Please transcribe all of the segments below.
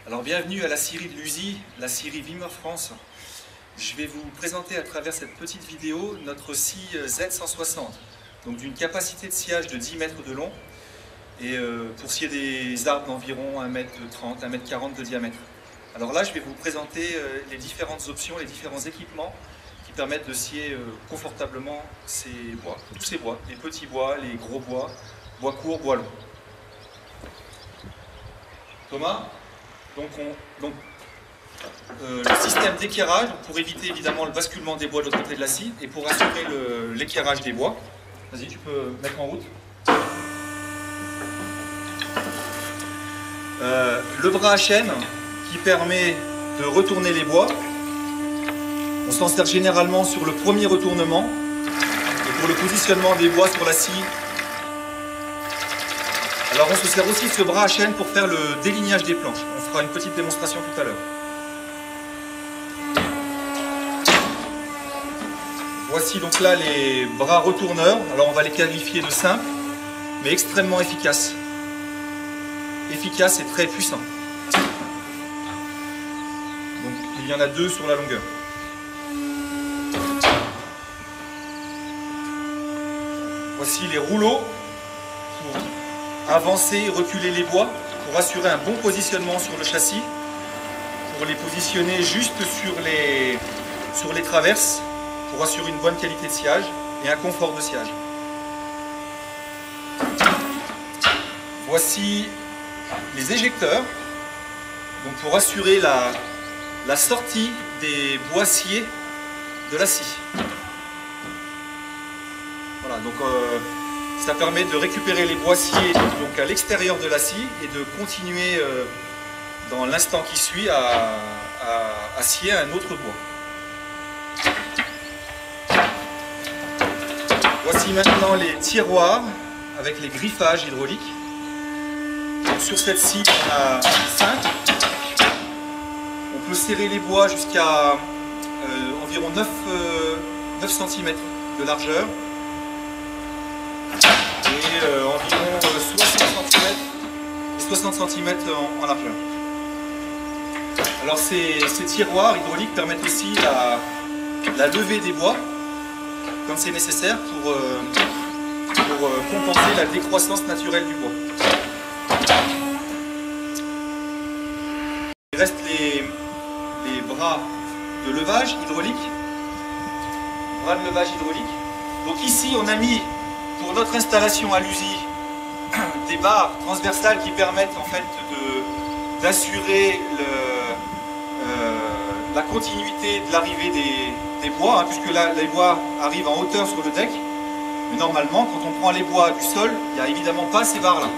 Alors bienvenue à la scierie de Luzy, la scierie Wimmer France. Je vais vous présenter à travers cette petite vidéo notre scie Z160, donc d'une capacité de sciage de 10 mètres de long et pour scier des arbres d'environ 1m30, 1m40 de diamètre. Alors là je vais vous présenter les différentes options, les différents équipements qui permettent de scier confortablement ces bois, tous ces bois, les petits bois, les gros bois, bois courts, bois longs. Thomas, le système d'équerrage pour éviter évidemment le basculement des bois de l'autre côté de la scie et pour assurer l'équerrage des bois. Vas-y, tu peux mettre en route. Le bras à chaîne qui permet de retourner les bois. On s'en sert généralement sur le premier retournement et pour le positionnement des bois sur la scie. Alors on se sert aussi de ce bras à chaîne pour faire le délignage des planches. On fera une petite démonstration tout à l'heure. Voici donc là les bras retourneurs. Alors on va les qualifier de simples, mais extrêmement efficaces. Efficaces et très puissants. Donc il y en a deux sur la longueur. Voici les rouleaux pour avancer et reculer les bois, pour assurer un bon positionnement sur le châssis, pour les positionner juste sur les traverses, pour assurer une bonne qualité de sciage et un confort de sciage. Voici les éjecteurs, donc pour assurer la sortie des bois sciés de la scie. Voilà, donc ça permet de récupérer les bois sciés donc à l'extérieur de la scie et de continuer dans l'instant qui suit à scier un autre bois. Voici maintenant les tiroirs avec les griffages hydrauliques. Donc sur cette scie, on a 5. On peut serrer les bois jusqu'à environ 9 cm de largeur. Et environ 60 cm en largeur. Alors ces tiroirs hydrauliques permettent aussi la levée des bois quand c'est nécessaire pour compenser la décroissance naturelle du bois. Il reste les bras de levage hydraulique. Bras de levage hydraulique. Donc ici on a mis pour notre installation à Luzy des barres transversales qui permettent en fait d'assurer la continuité de l'arrivée des bois, puisque là les bois arrivent en hauteur sur le deck. Mais normalement, quand on prend les bois du sol, il n'y a évidemment pas ces barres là.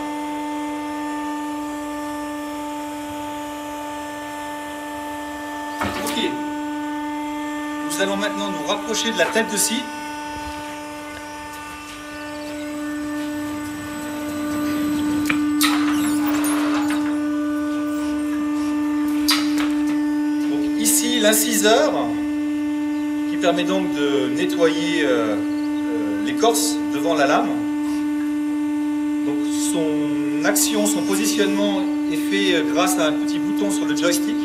Ok. Nous allons maintenant nous rapprocher de la tête de scie. L'inciseur qui permet donc de nettoyer l'écorce devant la lame. Donc son action, son positionnement est fait grâce à un petit bouton sur le joystick.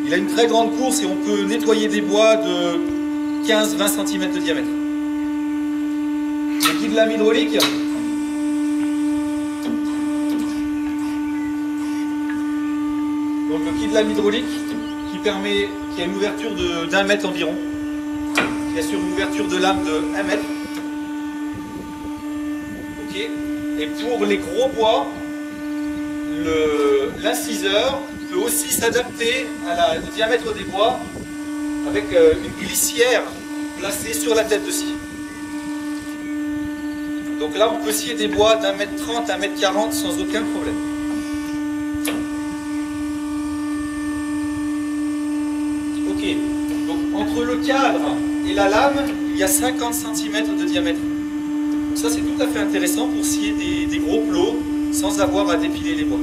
Il a une très grande course et on peut nettoyer des bois de 15-20 cm de diamètre. Le guide lame hydraulique. Donc le guide lame hydraulique qui a une ouverture d'1 mètre environ, qui assure une ouverture de lame de 1 mètre. Okay. Et pour les gros bois, l'inciseur peut aussi s'adapter au diamètre des bois avec une glissière placée sur la tête de scie. Donc là on peut scier des bois d'1m30, 1m40 sans aucun problème. Donc entre le cadre et la lame, il y a 50 cm de diamètre. Donc ça c'est tout à fait intéressant pour scier des gros plots sans avoir à dépiler les bois.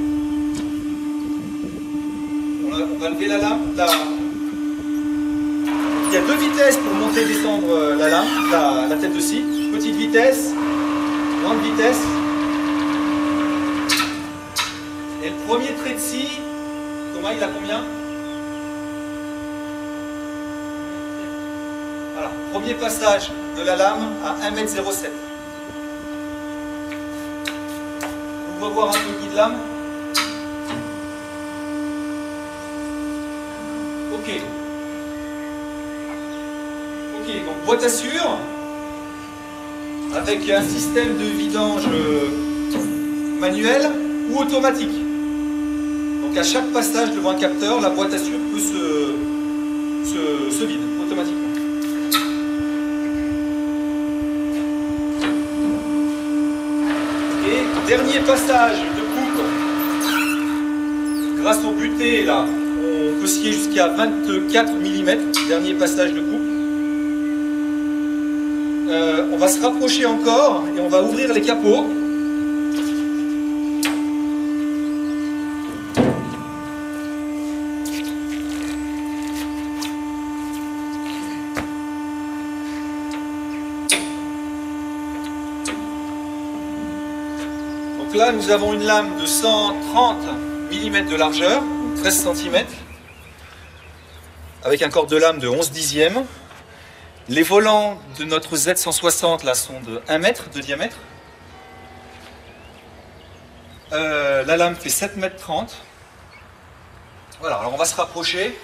On va lever la lame. Il y a 2 vitesses pour monter et descendre la lame, la tête de scie. Petite vitesse, grande vitesse. Premier trait de scie, Thomas, il a combien? Voilà, premier passage de la lame à 1,07 m. On va voir un peu le guide lame. Ok. Ok, donc boîte à sûre avec un système de vidange manuel ou automatique. Donc à chaque passage devant un capteur, la boîte à sûre peut se vide automatiquement. Et dernier passage de coupe, grâce au buté là, on peut scier jusqu'à 24 mm, dernier passage de coupe. On va se rapprocher encore et on va ouvrir les capots. Donc là, nous avons une lame de 130 mm de largeur, donc 13 cm, avec un corps de lame de 11 dixièmes. Les volants de notre Z160 là sont de 1 m de diamètre. La lame fait 7,30 m. Voilà, alors on va se rapprocher.